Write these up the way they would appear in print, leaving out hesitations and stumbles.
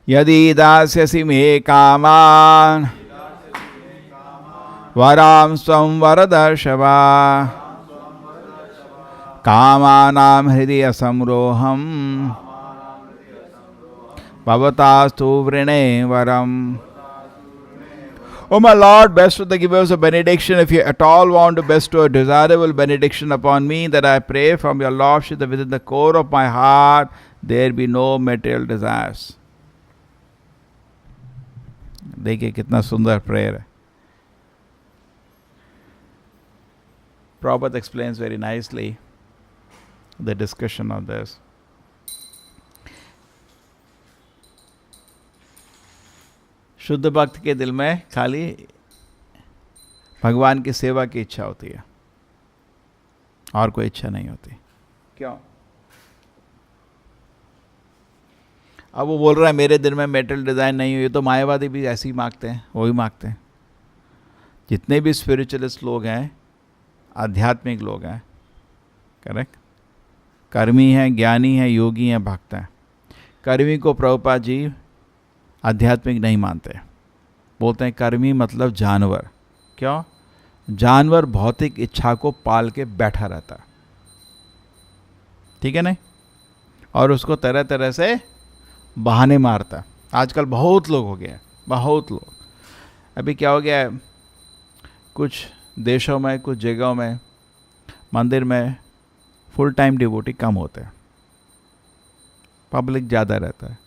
यदि दास्यसि मे कामान् वरां स्वं वरदर्शवा कामानां हृदय संरोहम् भवतास्तु वृणे वरम्. O my Lord, best of the givers of benediction, if you at all want to bestow a desirable benediction upon me, that I pray from your Lordship that within the core of my heart there be no material desires. देखिए कितना सुंदर prayer है. Prabhupada explains very nicely the discussion of this. शुद्ध भक्त के दिल में खाली भगवान की सेवा की इच्छा होती है और कोई इच्छा नहीं होती. क्यों? अब वो बोल रहा है मेरे दिल में मेटल डिजाइन नहीं हुई, तो मायावादी भी ऐसे ही मांगते हैं, वो भी मांगते हैं. जितने भी स्पिरिचुअलिस्ट लोग हैं, आध्यात्मिक लोग हैं, करेक्ट, कर्मी हैं, ज्ञानी हैं, योगी हैं, भक्त हैं. कर्मी को प्रभुपाद जी आध्यात्मिक नहीं मानते. बोलते हैं कर्मी मतलब जानवर. क्यों? जानवर भौतिक इच्छा को पाल के बैठा रहता है, ठीक है नहीं, और उसको तरह तरह से बहाने मारता. आजकल बहुत लोग हो गए हैं, बहुत लोग. अभी क्या हो गया है, कुछ देशों में, कुछ जगहों में मंदिर में फुल टाइम डिवोटी कम होते हैं, पब्लिक ज़्यादा रहता है.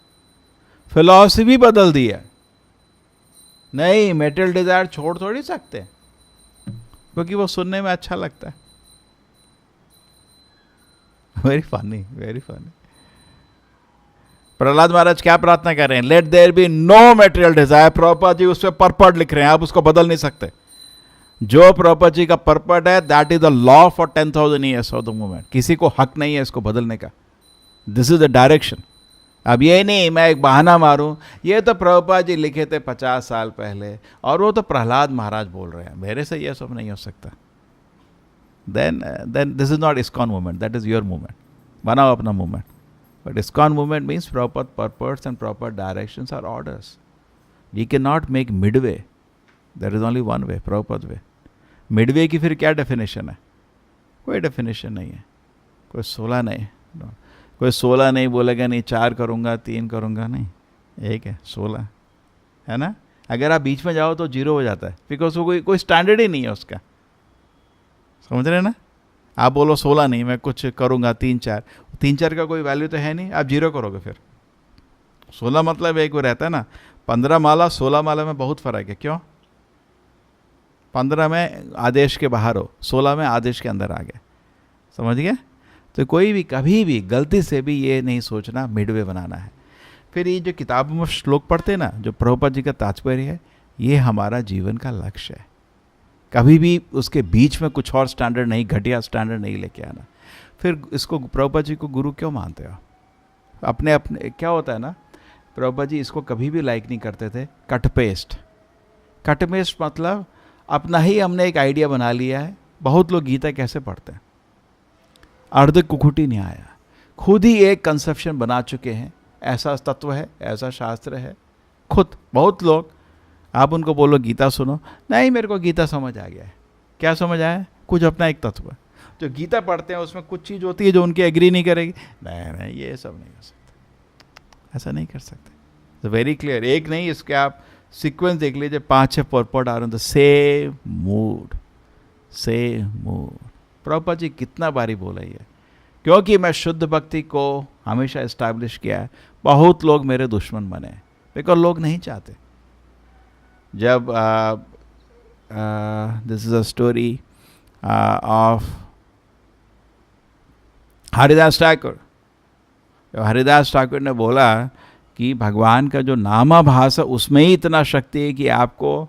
फिलॉसफी बदल दी है. नहीं, मेटल डिजायर छोड़ थोड़ी सकते, क्योंकि वो सुनने में अच्छा लगता है. Very funny, very funny. Prahlad Maharaj क्या प्रार्थना कर रहे हैं? Let there be no material desire. Prabhupada ji उस पर परपट लिख रहे हैं, आप उसको बदल नहीं सकते. जो प्रभुपाद जी का परपट है, that is the law for 10,000 years of the movement. किसी को हक नहीं है इसको बदलने का. This is the direction. अब ये नहीं मैं एक बहाना मारूं, ये तो प्रभुपाद जी लिखे थे 50 साल पहले, और वो तो प्रहलाद महाराज बोल रहे हैं, मेरे से ये सब नहीं हो सकता. Then this is not ISKCON movement, that is your movement. बनाओ अपना movement. But ISKCON movement means proper purpose and proper directions are orders. You can not make midway. There is only one way, proper way. Midway की फिर क्या definition है? कोई definition नहीं है. कोई 16 नहीं, कोई 16 नहीं बोलेगा, नहीं 4 करूँगा 3 करूँगा, नहीं, एक है 16, है ना. अगर आप बीच में जाओ तो 0 हो जाता है, बिकॉज वो कोई स्टैंडर्ड ही नहीं है उसका. समझ रहे हैं ना. आप बोलो 16 नहीं, मैं कुछ करूँगा 3-4, 3-4 का कोई वैल्यू तो है नहीं, आप 0 करोगे. फिर 16 मतलब एक वो रहता है ना, 15 माला 16 माला में बहुत फ़र्क है. क्यों? 15 में आदेश के बाहर हो, 16 में आदेश के अंदर आ गए. समझ गए. तो कोई भी कभी भी गलती से भी ये नहीं सोचना मिडवे बनाना है. फिर ये जो किताबों में श्लोक पढ़ते हैं ना, जो प्रभुपाद जी का तात्पर्य है, ये हमारा जीवन का लक्ष्य है. कभी भी उसके बीच में कुछ और स्टैंडर्ड नहीं, घटिया स्टैंडर्ड नहीं लेके आना. फिर इसको प्रभुपाद जी को गुरु क्यों मानते हो? अपने अपने क्या होता है ना, प्रभुपाद जी इसको कभी भी लाइक नहीं करते थे. Cut paste. कट पेस्ट मतलब अपना ही हमने एक आइडिया बना लिया है. बहुत लोग गीता कैसे पढ़ते हैं, अर्ध कुकुटी नहीं आया, खुद ही एक कंसेप्शन बना चुके हैं. ऐसा तत्व है, ऐसा शास्त्र है, खुद. बहुत लोग आप उनको बोलो गीता सुनो, नहीं मेरे को गीता समझ आ गया है. क्या समझ आया? कुछ अपना एक तत्व. जो गीता पढ़ते हैं उसमें कुछ चीज़ होती है जो उनकी एग्री नहीं करेगी. नहीं ये सब नहीं कर सकते, ऐसा नहीं कर सकते. तो वेरी क्लियर. एक नहीं, इसके आप सीक्वेंस देख लीजिए, 5-6 परपट आ रहे हैं. Same mood, same mood. Prabhupada ji कितना बारी बोला ये, क्योंकि मैं शुद्ध भक्ति को हमेशा इस्टेब्लिश किया है. बहुत लोग मेरे दुश्मन बने, बिकॉज लोग नहीं चाहते. जब this is a story of Haridas Thakur. Haridas Thakur ने बोला कि भगवान का जो नामाभास है उसमें ही इतना शक्ति है कि आपको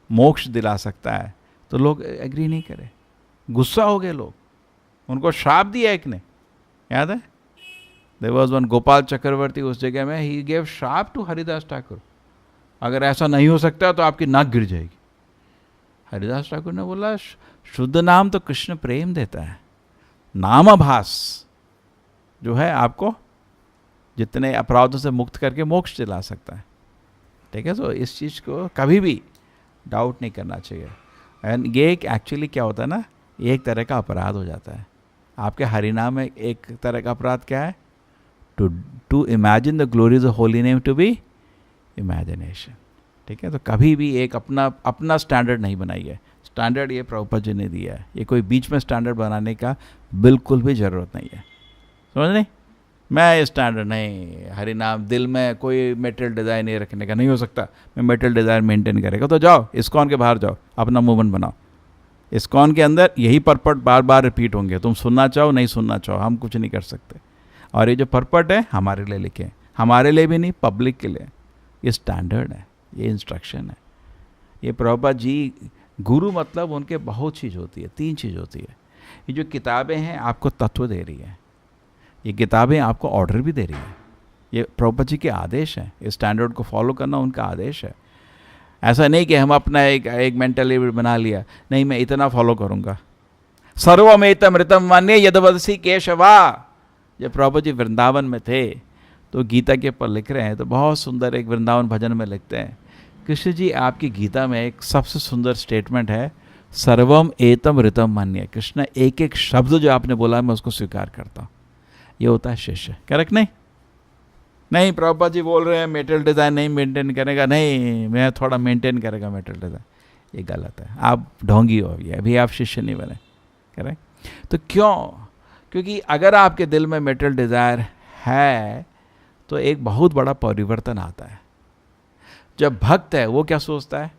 मोक्ष दिला सकता है. तो लोग एग्री नहीं करे, गुस्सा हो गए लोग. उनको श्राप दिया एक ने, याद है. देयर वाज वन गोपाल चक्रवर्ती उस जगह में, ही गेव श्राप टू हरिदास ठाकुर. अगर ऐसा नहीं हो सकता तो आपकी नाक गिर जाएगी. हरिदास ठाकुर ने बोला शुद्ध नाम तो कृष्ण प्रेम देता है, नामाभास जो है आपको जितने अपराधों से मुक्त करके मोक्ष दिला सकता है। ठीक है, तो इस चीज़ को कभी भी डाउट नहीं करना चाहिए। एंड ये एक्चुअली क्या होता है ना, ये एक तरह का अपराध हो जाता है। आपके हरिनाम में एक तरह का अपराध क्या है, to imagine the glories of holy name to be imagination. ठीक है, तो कभी भी एक अपना स्टैंडर्ड नहीं बनाइए। स्टैंडर्ड ये प्रभुपाद जी ने दिया है, ये कोई बीच में स्टैंडर्ड बनाने का बिल्कुल भी ज़रूरत नहीं है। समझ नहीं, मैं स्टैंडर्ड नहीं, हरिनाम दिल में कोई मेटल डिज़ायर नहीं रखने का, नहीं हो सकता मैं मेटल डिज़ायर मेंटेन करेगा। तो जाओ इस्कॉन के बाहर जाओ, अपना मूवमेंट बनाओ। इस्कॉन के अंदर यही पर्पट बार बार रिपीट होंगे, तुम सुनना चाहो नहीं सुनना चाहो, हम कुछ नहीं कर सकते। और ये जो पर्पट है हमारे लिए लिखे, हमारे लिए भी नहीं, पब्लिक के लिए। ये स्टैंडर्ड है, ये इंस्ट्रक्शन है। ये प्रभुपाद जी गुरु मतलब उनके बहुत चीज़ होती है, 3 चीज़ होती है। ये जो किताबें हैं आपको तत्व दे रही है, ये किताबें आपको ऑर्डर भी दे रही है। ये प्रभुपाद जी के आदेश हैं, इस स्टैंडर्ड को फॉलो करना उनका आदेश है। ऐसा नहीं कि हम अपना एक मेंटली बना लिया, नहीं मैं इतना फॉलो करूँगा। सर्वमेतमृतम मान्य यदवदसी केशवा। जब प्रभुपाद जी वृंदावन में थे तो गीता के ऊपर लिख रहे हैं, तो बहुत सुंदर एक वृंदावन भजन में लिखते हैं, कृष्ण जी आपकी गीता में एक सबसे सुंदर स्टेटमेंट है, सर्वम एतम ऋतम मान्य। कृष्ण एक एक शब्द जो आपने बोला मैं उसको स्वीकार करता हूँ। ये होता है शिष्य। करेक्ट नहीं? नहीं प्रभुपाद जी बोल रहे हैं मेटल डिज़ाइन नहीं मेंटेन करेगा, नहीं मैं थोड़ा मेंटेन करेगा मेटल डिज़ाइन, ये गलत है। आप ढोंगी हो, अभी आप शिष्य नहीं बने। करेक्ट? तो क्यों? क्योंकि अगर आपके दिल में मेटल डिज़ायर है तो एक बहुत बड़ा परिवर्तन आता है। जब भक्त है वो क्या सोचता है,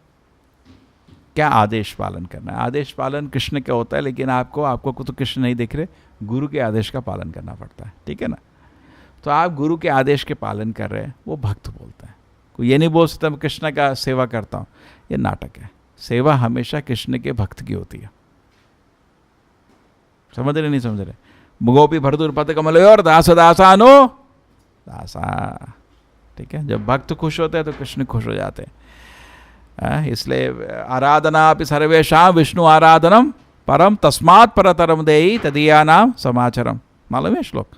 क्या आदेश पालन करना है। आदेश पालन कृष्ण का होता है, लेकिन आपको तो कृष्ण नहीं दिख रहे, गुरु के आदेश का पालन करना पड़ता है। ठीक है ना? तो आप गुरु के आदेश के पालन कर रहे हैं, वो भक्त बोलता है। कोई ये नहीं बोल सकता मैं कृष्ण का सेवा करता हूँ, ये नाटक है। सेवा हमेशा कृष्ण के भक्त की होती है। समझ रहे नहीं समझ रहे? गोपी भरतुर पद कमल और दास दासानो दासा। ठीक है, जब भक्त खुश होते हैं तो कृष्ण खुश हो जाते हैं। इसलिए आराधना अपि सर्वेषां विष्णु आराधनम परम तस्मात् परतरम देहि तदीया नाम समाचरम। मालूम है श्लोक?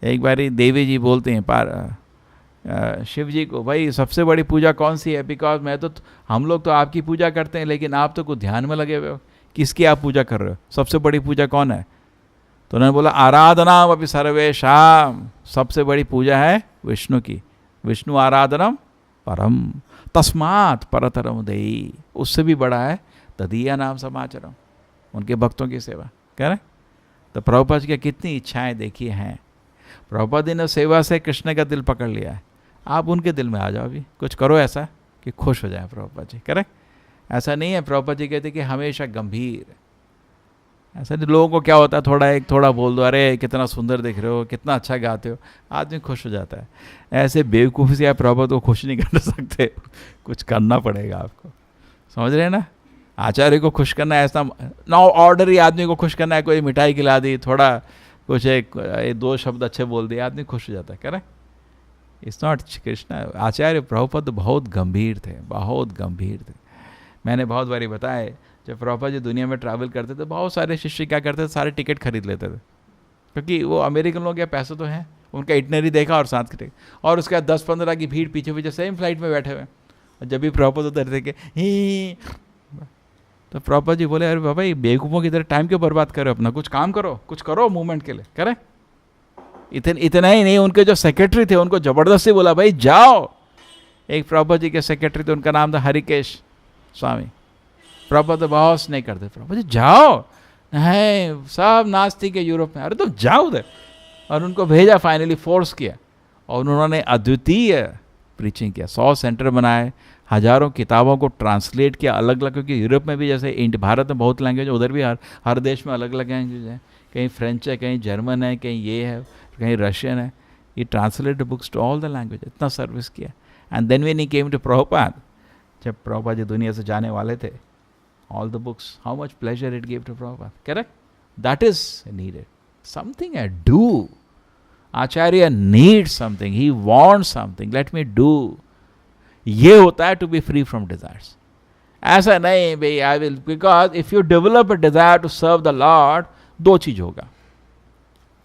एक बारी देवी जी बोलते हैं शिव जी को, भाई सबसे बड़ी पूजा कौन सी है? बिकॉज हम लोग तो आपकी पूजा करते हैं, लेकिन आप तो कुछ ध्यान में लगे हुए हो, किसकी आप पूजा कर रहे हो? सबसे बड़ी पूजा कौन है? तो उन्होंने बोला आराधना अपि सर्वेषां, सबसे बड़ी पूजा है विष्णु की। विष्णु आराधनम परम तस्मात् परतरम देहि, उससे भी बड़ा है तदीया नाम समाचरम, उनके भक्तों की सेवा। कह रहे? तो प्रभुपाद की कितनी इच्छाएं देखिए हैं। प्रभुपाद ने सेवा से कृष्ण का दिल पकड़ लिया है। आप उनके दिल में आ जाओ, अभी कुछ करो ऐसा कि खुश हो जाए प्रभुपाद जी। करेक्ट? ऐसा नहीं है प्रभुपाद जी कहते कि हमेशा गंभीर। ऐसा नहीं, लोगों को क्या होता है थोड़ा बोल दो, अरे कितना सुंदर दिख रहे हो, कितना अच्छा गाते हो, आदमी खुश हो जाता है। ऐसे बेवकूफ़ी से आप प्रभुपाद को खुश नहीं कर सकते, कुछ करना पड़ेगा आपको। समझ रहे हैं ना? आचार्य को खुश करना ऐसा ना, ऑर्डरी आदमी को खुश करना है, कोई मिठाई खिला दी, थोड़ा कुछ एक 2 शब्द अच्छे बोल दिए, आदमी खुश हो जाता है। करेक्ट? It's not Krishna. आचार्य प्रभुपाद बहुत गंभीर थे, बहुत गंभीर थे। मैंने बहुत बारी बताया, जब प्रभुपाद जी दुनिया में ट्रैवल करते थे, बहुत सारे शिष्य क्या करते थे, सारे टिकट खरीद लेते थे, क्योंकि वो अमेरिकन लोग, या पैसे तो हैं, उनका इटनरी देखा और साथ के, और उसके बाद 10-15 की भीड़ पीछे पीछे सेम फ्लाइट में बैठे हुए। और जब भी प्रभुपाद उधर देखे ही, तो प्रभुपाद जी बोले अरे बाबा ये बेवकूफ़ों की तरह टाइम क्यों बर्बाद करो, अपना कुछ काम करो, कुछ करो मूवमेंट के लिए। करे? इतना ही नहीं, उनके जो सेक्रेटरी थे उनको ज़बरदस्ती बोला भाई जाओ। एक प्रभुपाद जी के सेक्रेटरी थे, उनका नाम था हरिकेश स्वामी। प्रभुपाद तो बहुत नहीं करते, प्रभुपाद जी जाओ, नहीं सब नास्तिक है यूरोप में, अरे तो जाओ उधर। और उनको भेजा, फाइनली फोर्स किया, और उन्होंने अद्वितीय प्रीचिंग किया। 100 सेंटर बनाए, हजारों किताबों को ट्रांसलेट किया अलग अलग, क्योंकि यूरोप में भी जैसे भारत में बहुत लैंग्वेज, उधर भी हर देश में अलग अलग लैंग्वेज है। कहीं फ्रेंच है, कहीं जर्मन है, कहीं ये है, कहीं रशियन है। ये translate books to all the language, इतना सर्विस किया। And then when he came to Prabhupada, जब प्रभुपाद जी दुनिया से जाने वाले थे, all the books, how much pleasure it gave to Prabhupada. Correct? That is needed. Something I do. Acharya needs something. He wants something. Let me do. ये होता है to be free from desires. ऐसा नहीं भाई I will, because if you develop a desire to serve the Lord, 2 चीज होगा।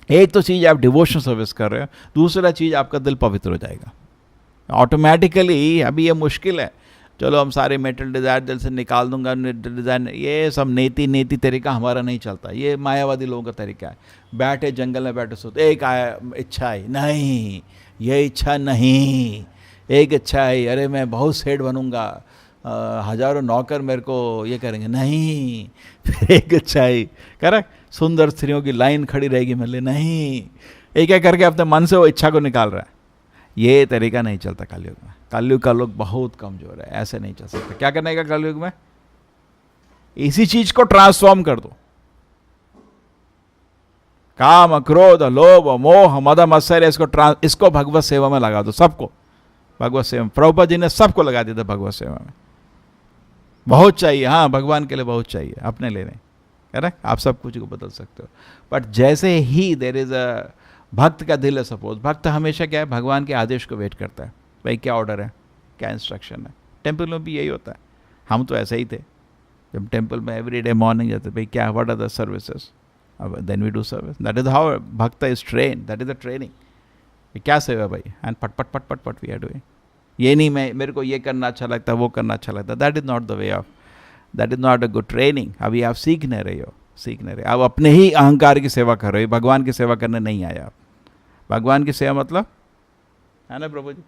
एक तो चीज़ आप डिवोशन सर्विस कर रहे हो, दूसरा चीज़ आपका दिल पवित्र हो जाएगा ऑटोमेटिकली। अभी ये मुश्किल है, चलो हम सारे मेटल डिज़ायर दिल से निकाल दूंगा, डिज़ाइन, ये सब नेति तरीका हमारा नहीं चलता। ये मायावादी लोगों का तरीका है, बैठे जंगल में बैठे सोते, एक आया इच्छा है, नहीं ये इच्छा नहीं, एक इच्छा है, अरे मैं बहुत सेठ बनूंगा, हजारों नौकर मेरे को ये करेंगे, नहीं। फिर एक इच्छा है, करेक्ट, सुंदर स्त्रियों की लाइन खड़ी रहेगी मिले, नहीं। एक एक करके अपने मन से वो इच्छा को निकाल रहा है। ये तरीका नहीं चलता कलयुग में। कलयुग का लोग बहुत कमजोर है, ऐसे नहीं चल सकते। क्या करने का कलयुग में? इसी चीज को ट्रांसफॉर्म कर दो। काम, क्रोध, लोभ, मोह, मद, मत्सर्य, इसको भगवत सेवा में लगा दो, सबको भगवत सेवा। प्रभुपाद जी ने सबको लगा दिया था भगवत सेवा में। बहुत चाहिए, हाँ भगवान के लिए बहुत चाहिए, अपने लिए नहीं, करेक्ट। आप सब कुछ को बदल सकते हो, बट जैसे ही देयर इज अ भक्त का दिल है, सपोज भक्त हमेशा क्या है, भगवान के आदेश को वेट करता है, भाई क्या ऑर्डर है, क्या इंस्ट्रक्शन है। टेम्पल में भी यही होता है, हम तो ऐसे ही थे, जब टेम्पल में एवरी डे मॉर्निंग जाते, भाई क्या, what are the services, then we do service. That is how bhakta is train, that is the training. क्या सेवा भाई, एंड पट पट पट पट पट वी आर डूइंग। ये नहीं मैं, मेरे को ये करना अच्छा लगता है, वो करना अच्छा लगता है, that is not the way of, that is not a good training. अभी आप सीख नहीं रहे हो, आप अपने ही अहंकार की सेवा कर रहे हो, भगवान की सेवा करने नहीं आया आप। भगवान की सेवा मतलब है ना, प्रभु जी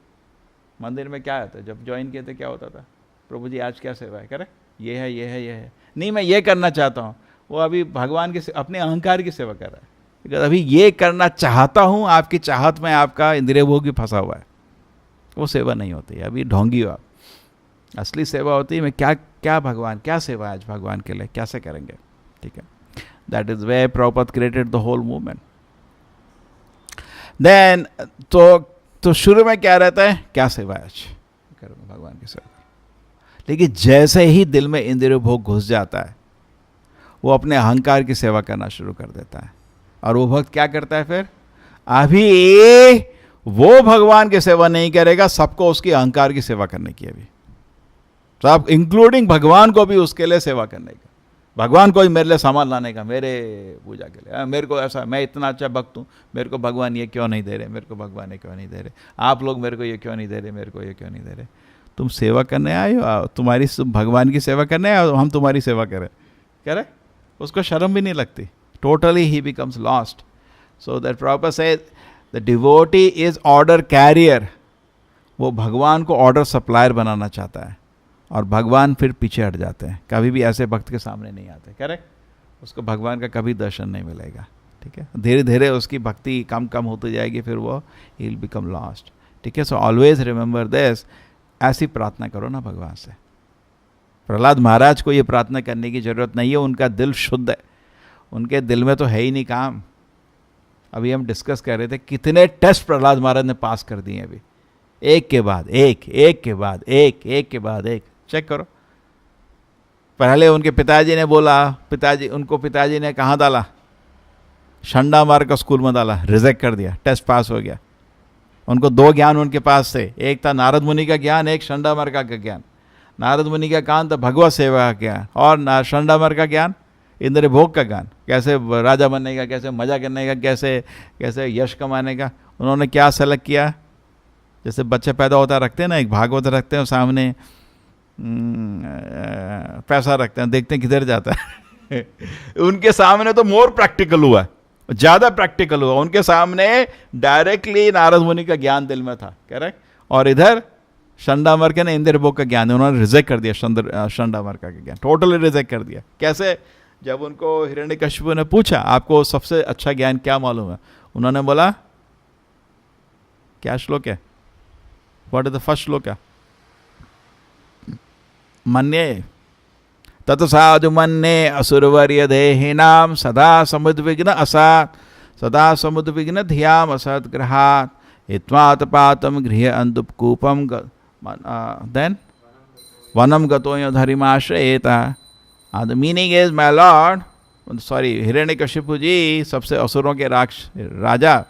मंदिर में क्या होता है, जब ज्वाइन किए थे क्या होता था, प्रभु जी आज क्या सेवा है, करेक्ट, ये है ये है ये है, नहीं मैं ये करना चाहता हूँ। वो अभी भगवान की अपने अहंकार की सेवा कर रहा है, बिकॉज अभी ये करना चाहता हूँ, आपकी चाहत में आपका इंद्रिय भोग भी फंसा हुआ है, वो सेवा नहीं होती है, अभी ढोंगी हो आप। असली सेवा होती है मैं क्या क्या भगवान, क्या सेवा है आज भगवान के लिए, कैसे करेंगे, ठीक है। That is way Prabhupada created the whole movement. Then तो शुरू में क्या रहता है, क्या सेवा है आज करो, भगवान की सेवा। लेकिन जैसे ही दिल में इंद्रिय भोग घुस जाता है, वो अपने अहंकार की सेवा करना शुरू कर देता है। और वो भक्त क्या करता है फिर, अभी वो भगवान की सेवा नहीं करेगा, सबको उसकी अहंकार की सेवा करने की, अभी सब इंक्लूडिंग भगवान को भी उसके लिए सेवा करने का, भगवान को ही मेरे लिए सामान लाने का, मेरे पूजा के लिए, मेरे को ऐसा, मैं इतना अच्छा भक्त हूँ, मेरे को भगवान ये क्यों नहीं दे रहे, मेरे को भगवान ये क्यों नहीं दे रहे, आप लोग मेरे को ये क्यों नहीं दे रहे, मेरे को ये क्यों नहीं दे रहे। तुम सेवा करने आए हो, तुम्हारी भगवान की सेवा करने आए हो, हम तुम्हारी सेवा करें, कह रहे, उसको शर्म भी नहीं लगती। टोटली ही becomes lost. So that proper से the devotee is order carrier, वो भगवान को ऑर्डर सप्लायर बनाना चाहता है, और भगवान फिर पीछे हट जाते हैं, कभी भी ऐसे भक्त के सामने नहीं आते, करेक्ट। उसको भगवान का कभी दर्शन नहीं मिलेगा, ठीक है। धीरे धीरे उसकी भक्ति कम कम होती जाएगी, फिर वो ही विल बिकम लॉस्ट, ठीक है। सो ऑलवेज रिमेंबर दिस, ऐसी प्रार्थना करो ना भगवान से। प्रहलाद महाराज को ये प्रार्थना करने की जरूरत नहीं है, उनका दिल शुद्ध है, उनके दिल में तो है ही नहीं काम। अभी हम डिस्कस कर रहे थे कितने टेस्ट प्रहलाद महाराज ने पास कर दिए अभी, एक के बाद एक, एक के बाद एक, एक के बाद एक, चेक करो। पहले उनके पिताजी ने बोला, पिताजी ने कहाँ डाला, शंडा मार का स्कूल में डाला, रिजेक्ट कर दिया, टेस्ट पास हो गया। उनको दो ज्ञान उनके पास थे, एक था नारद मुनि का ज्ञान, एक शंडा मार का ज्ञान। नारद मुनि का ज्ञान था भगवत सेवा का ज्ञान, और शंडा मार का ज्ञान इंद्रिय भोग का ज्ञान, कैसे राजा बनने का, कैसे मजा करने का, कैसे यश कमाने का। उन्होंने क्या सेलेक्ट किया, जैसे बच्चे पैदा होता रखते हैं ना, एक भागवत रखते हैं, सामने पैसा रखते हैं, देखते हैं किधर जाता है उनके सामने तो मोर प्रैक्टिकल हुआ, ज़्यादा प्रैक्टिकल हुआ उनके सामने। डायरेक्टली नारद मुनि का ज्ञान दिल में था, करेक्ट। और इधर शंडामर के ने इंद्रिय भोग का ज्ञान, उन्होंने रिजेक्ट कर दिया शंडामर का ज्ञान, टोटली रिजेक्ट कर दिया। कैसे, जब उनको हिरण्यकशिपु ने पूछा आपको सबसे अच्छा ज्ञान क्या मालूम है, उन्होंने बोला क्या श्लोक है, व्हाट इज द फर्स्ट श्लोक है, मन्ये तत् साधु मन्ये असुरवर्य देहिनाम सदा समुद्विग्न असात्, सदा समुद्विग्न धियाम असत् ग्रहात् हित्वात पातम गृह अंधुपकूपम देन वनम गतो धरिमाश्रयेता। The meaning is my lord, sorry Hiranyakashipu ji सबसे असुरों के राजा,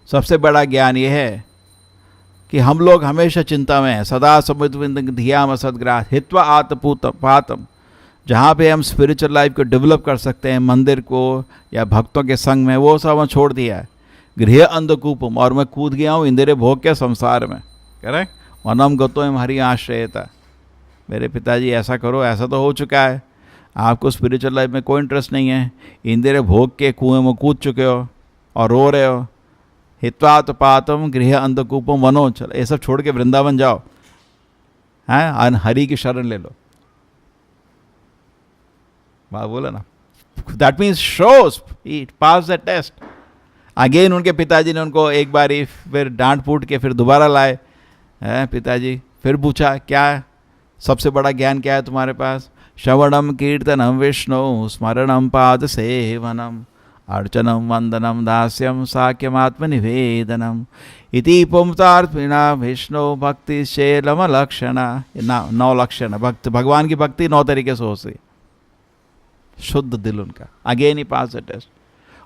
सबसे बड़ा ज्ञान ये है कि हम लोग हमेशा चिंता में हैं, सदा समुद्र धियाम असदग्राह हित्वा आतपूत पातम जहाँ पे हम स्पिरिचुअल लाइफ को डेवलप कर सकते हैं, मंदिर को या भक्तों के संग में, वो सब हम छोड़ दिया है। गृह अंधकूपम, और मैं कूद गया हूँ इंद्रिय भोग के संसार में। करेक्ट, वनम गतोयम हरि आश्रयता। मेरे पिताजी ऐसा करो, ऐसा तो हो चुका है, आपको स्पिरिचुअल लाइफ में कोई इंटरेस्ट नहीं है, इंद्रिय भोग के कुएं में कूद चुके हो और रो रहे हो। हित्वात पातम गृह अंधकूपम वनो, चलो ये सब छोड़ के वृंदावन जाओ, हैं, हरि की शरण ले लो। बात बोला ना, that means shows it pass the test. Again उनके पिताजी ने उनको एक बारी फिर डांट फूट के फिर दोबारा लाए। पिताजी फिर पूछा, क्या सबसे बड़ा ज्ञान क्या है तुम्हारे पास? श्रवणम कीर्तनम विष्णु स्मरणम पाद सेवनम अर्चनम वंदनम दास्यम साक्यमात्मनिवेदनम इति पुंसार्थिना विष्णु भक्ति शैलम लक्षणा। 9 लक्षण भक्त, भगवान की भक्ति 9 तरीके से हो सी, शुद्ध दिल उनका। Again he pass the test.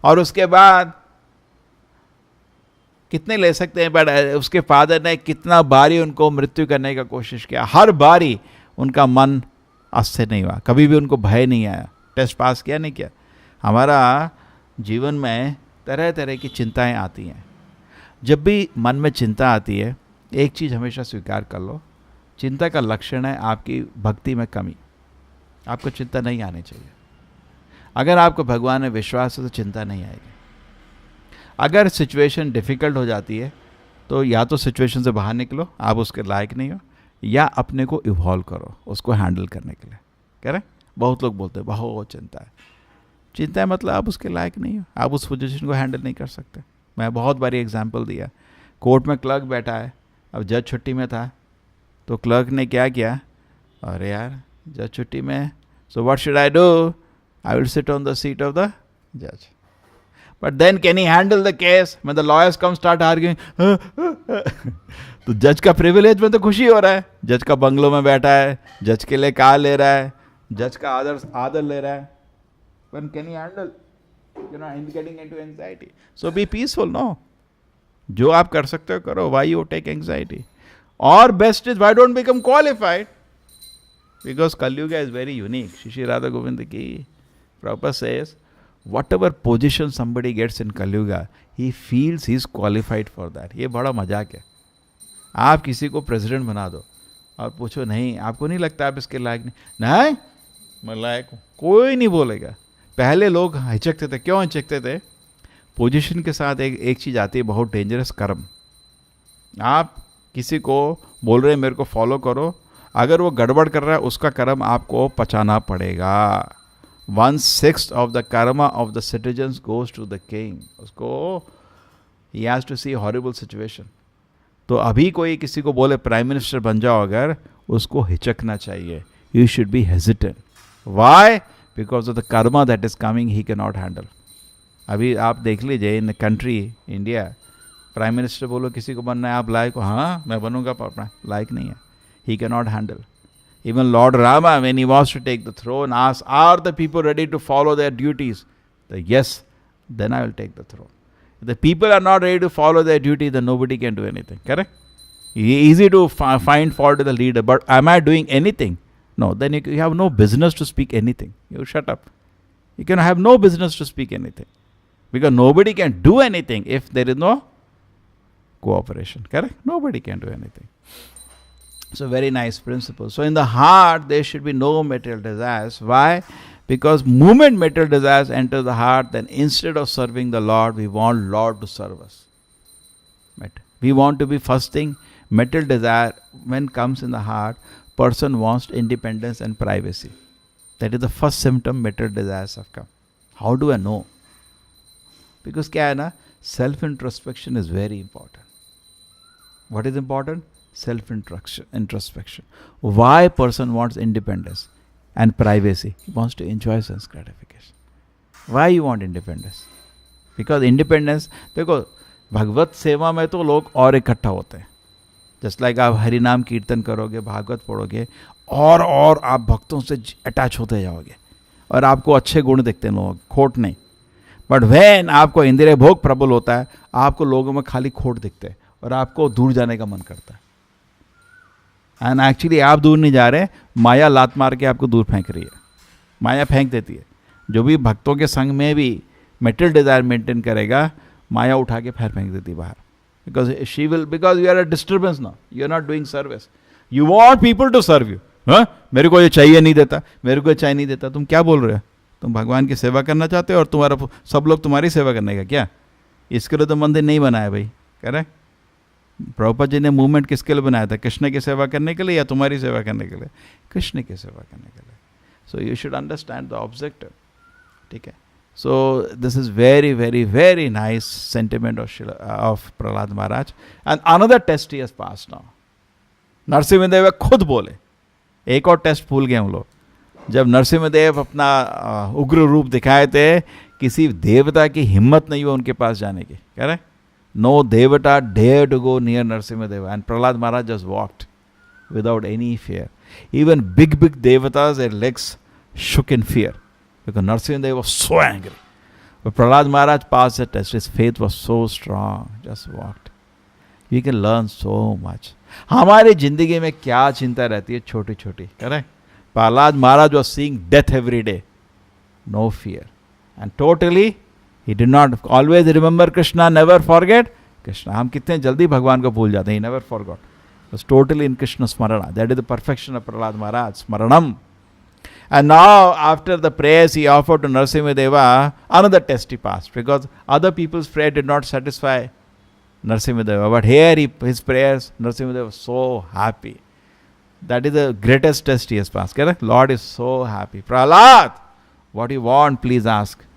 और उसके बाद कितने ले सकते हैं, बट उसके फादर ने कितना बारी उनको मृत्यु करने का कोशिश किया, हर बारी उनका मन अस्थिर नहीं हुआ, कभी भी उनको भय नहीं आया। टेस्ट पास किया नहीं किया। हमारा जीवन में तरह तरह की चिंताएं आती हैं। जब भी मन में चिंता आती है, एक चीज़ हमेशा स्वीकार कर लो, चिंता का लक्षण है आपकी भक्ति में कमी। आपको चिंता नहीं आनी चाहिए। अगर आपको भगवान में विश्वास है तो चिंता नहीं आएगी। अगर सिचुएशन डिफ़िकल्ट हो जाती है तो या तो सिचुएशन से बाहर निकलो, आप उसके लायक नहीं हो, या अपने को इवॉल्व करो उसको हैंडल करने के लिए। कह रहे, बहुत लोग बोलते हैं बहुत चिंता है। चिंता है मतलब आप उसके लायक नहीं हो, आप उस पोजीशन को हैंडल नहीं कर सकते। मैं बहुत बारी एग्जांपल दिया, कोर्ट में क्लर्क बैठा है, अब जज छुट्टी में था, तो क्लर्क ने क्या किया, अरे यार जज छुट्टी में, so what should I do, I will sit on the seat of the जज। But then can he handle the case when the lawyers come start arguing? तो जज का प्रिविलेज में तो खुशी हो रहा है, जज का बंगलों में बैठा है, जज के लिए कार ले रहा है, जज का आदर ले रहा है। When can he handle? You're not getting into anxiety. So be peaceful, no? जो आप कर सकते हो करो. Why you take anxiety? Or best is, why don't become qualified? Because Kali Yuga is very unique. Shri Radha Govinda ki Prabhupada says, whatever position somebody gets in Kali Yuga, he feels he is qualified for that. ये बड़ा मजाक है. आप किसी को president बना दो और पूछो नहीं आपको नहीं लगता आप इसके लायक नहीं मैं लायक हूँ, कोई नहीं बोलेगा. पहले लोग हिचकते थे. क्यों हिचकते थे? पोजीशन के साथ एक चीज़ आती है बहुत डेंजरस, कर्म. आप किसी को बोल रहे हैं मेरे को फॉलो करो, अगर वो गड़बड़ कर रहा है उसका कर्म आपको पचाना पड़ेगा. 1/6 of the karma of the citizens goes to the king. उसको ही has to see horrible situation. तो अभी कोई किसी को बोले प्राइम मिनिस्टर बन जाओ, अगर उसको हिचकना चाहिए. You should be hesitant. Why? Because of the karma that is coming he can not handle. अभी आप देख लीजिए in country India, prime minister बोलो किसी को बनना है आप लायक हो, हाँ मैं बनूंगा, पर लायक नहीं है. ही can not handle. Even Lord Rama, when he was to take the throne, asked, are the people ready to follow their duties? Yes, then I will take the throne. If the people are not ready to follow their duty, then nobody can do anything. Correct? Easy to find fault with the leader, but am I doing anything? No, then you have no business to speak anything. You shut up. You can have no business to speak anything. Because nobody can do anything if there is no cooperation. Correct? Nobody can do anything. So very nice principle. So in the heart, there should be no material desires. Why? Because moment material desires enter the heart, then instead of serving the Lord, we want Lord to serve us. We want to be first thing. Material desire, when comes in the heart, person wants independence and privacy. That is the first symptom material desires have come. How do I know? Because kya hai na? Self-introspection is very important. What is important? Self-introspection. Why person wants independence and privacy? He wants to enjoy sense gratification. Why you want independence? Because independence, देखो भगवत सेवा में तो लोग और इकट्ठा होते हैं. Just like आप हरि नाम कीर्तन करोगे, भागवत पढ़ोगे, और आप भक्तों से अटैच होते जाओगे और आपको अच्छे गुण दिखते हैं लोग, खोट नहीं. बट व्हेन आपको इंद्रिय भोग प्रबल होता है, आपको लोगों में खाली खोट दिखते हैं और आपको दूर जाने का मन करता है. एंड एक्चुअली आप दूर नहीं जा रहे, माया लात मार के आपको दूर फेंक रही है. माया फेंक देती है। जो भी भक्तों के संग में भी मेटेरियल डिजायर मेंटेन करेगा, माया उठा के फिर फेंक देती बाहर, because you are a disturbance now, you are not doing service, you want people to serve you. हाँ, मेरे को ये चाहिए नहीं देता, मेरे को ये चाहिए नहीं देता, तुम क्या बोल रहे हो? तुम भगवान की सेवा करना चाहते हो और तुम्हारा सब लोग तुम्हारी सेवा करने का क्या? इसके लिए तो मंदिर नहीं बनाया भाई, कह रहे प्रभुपाद जी ने मूवमेंट किसके लिए बनाया था? कृष्ण की सेवा करने के लिए या तुम्हारी सेवा करने के लिए? कृष्ण की सेवा करने के लिए। So you should understand the objective, ठीक है। So this is very very very nice sentiment of Prahlad Maharaj. And another test he has passed now. Narasimhadev खुद बोले, एक और टेस्ट भूल गए हम लोग, जब नरसिंहदेव अपना उग्र रूप दिखाए थे, किसी देवता की हिम्मत नहीं हुई उनके पास जाने की, कह रहे नो देवता dare to go near Narasimhadev, and Prahlad Maharaj just walked without any fear. Even big devatas, their legs shook in fear because Narasimha was so angry. But Prahlad Maharaj passed the test. His faith was so strong. Just walked. We can learn so much. हमारी जिंदगी में क्या चिंता रहती है छोटी छोटी, करें? प्रहलाद महाराज was seeing death every day. No fear. And totally, he did not always remember Krishna, never forget Krishna. हम कितने जल्दी भगवान को भूल जाते हैं. He never forgot. Was totally in Krishna Smarana. That is the perfection of Prahlad Maharaj, Smaranam. And now, after the prayers he offered to Narasimhadeva, another test he passed, because other people's prayer did not satisfy Narasimhadeva. But here, his prayers, Narasimhadeva was so happy. That is the greatest test he has passed. Correct? Lord is so happy. Prahlad, what you want, please ask.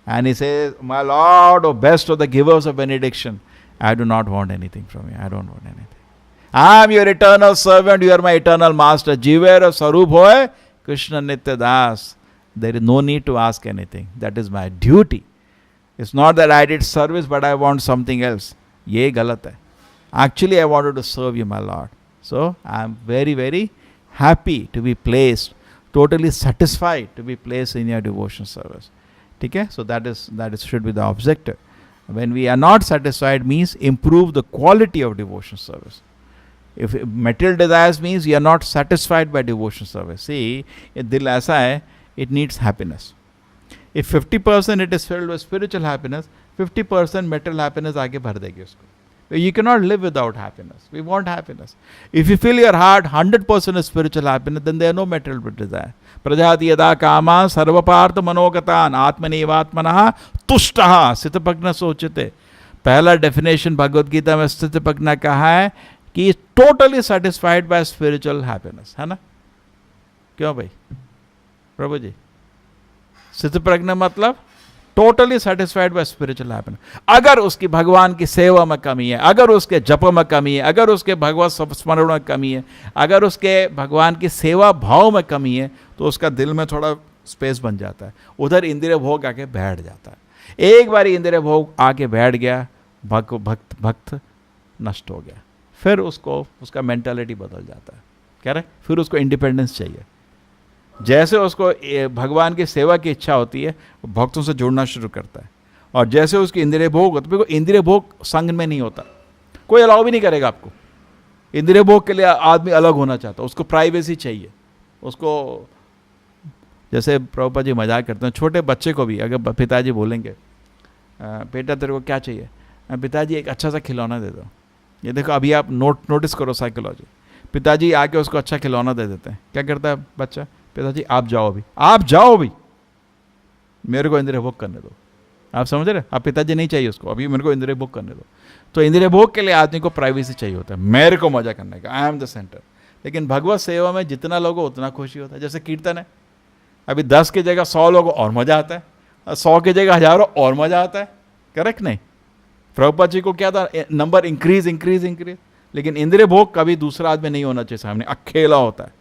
And he says, my Lord, O best of the givers of benediction, I do not want anything from you. I don't want anything. I am your eternal servant, you are my eternal master. Jiver Sarup hoy, Krishna Nitya Das. There is no need to ask anything. That is my duty. It's not that I did service, but I want something else. Ye galat hai. Actually, I wanted to serve you, my Lord. So, I am very, very happy to be placed, totally satisfied to be placed in your devotion service. Okay? So, that should be the objective. When we are not satisfied means improve the quality of devotion service. If material desires means you are not satisfied by devotion service. See, dil aisa hai, it needs happiness. If 50% it is filled with spiritual happiness, 50% material happiness aage bhar degi usko. You cannot live without happiness. We want happiness. If you fill your heart 100% is spiritual happiness, then there are no material desire. Prajati yada kama sarvapartha manogatan atmanevatmanah tushtaha sthitapagna sochite. पहला definition Bhagavad Gita में स्थितप्रज्ञ कहा है कि totally satisfied by spiritual happiness, है ना? क्यों भाई प्रभु जी? स्थितप्रज्ञ मतलब totally satisfied by spiritual happiness. अगर उसकी भगवान की सेवा में कमी है, अगर उसके जप में कमी है, अगर उसके भगवत स्मरण में कमी है, अगर उसके भगवान की सेवा भाव में कमी है, तो उसका दिल में थोड़ा स्पेस बन जाता है, उधर इंद्रिय भोग आके बैठ जाता है. एक बार इंद्रिय भोग आके बैठ गया, भक्त नष्ट हो गया. फिर उसका मेंटालिटी बदल जाता है. कह रहे फिर उसको इंडिपेंडेंस चाहिए. जैसे उसको भगवान की सेवा की इच्छा होती है, भक्तों से जुड़ना शुरू करता है. और जैसे उसकी इंद्रिय भोग होता है, इंद्रिय भोग संग में नहीं होता, कोई अलाउ भी नहीं करेगा आपको. इंद्रिय भोग के लिए आदमी अलग होना चाहता है, उसको प्राइवेसी चाहिए. उसको जैसे प्रभुपाद जी मजाक करते हैं, छोटे बच्चे को भी अगर पिताजी बोलेंगे, बेटा तेरे को क्या चाहिए? पिताजी एक अच्छा सा खिलौना दे दो. ये देखो अभी आप नोटिस करो साइकोलॉजी. पिताजी आके उसको अच्छा खिलौना दे देते हैं. क्या करता है बच्चा? पिताजी आप जाओ अभी, मेरे को इंद्रिय भोग करने दो. आप समझ रहे? आप पिताजी नहीं चाहिए उसको, अभी मेरे को इंद्रिय भोग करने दो. तो इंद्रिय भोग के लिए आदमी को प्राइवेसी चाहिए होता है, मेरे को मजा करने का, आई एम द सेंटर. लेकिन भगवत सेवा में जितना लोगों उतना खुशी होता है. जैसे कीर्तन है, अभी 10 की जगह 100 लोगों और मजा आता है, 100 की जगह हजारों और मजा आता है. करेक्ट नहीं? प्रभुपाद जी को क्या था? Number increase. लेकिन इंद्रिय भोग कभी दूसरा आदमी नहीं होना चाहिए सामने, अकेला होता है.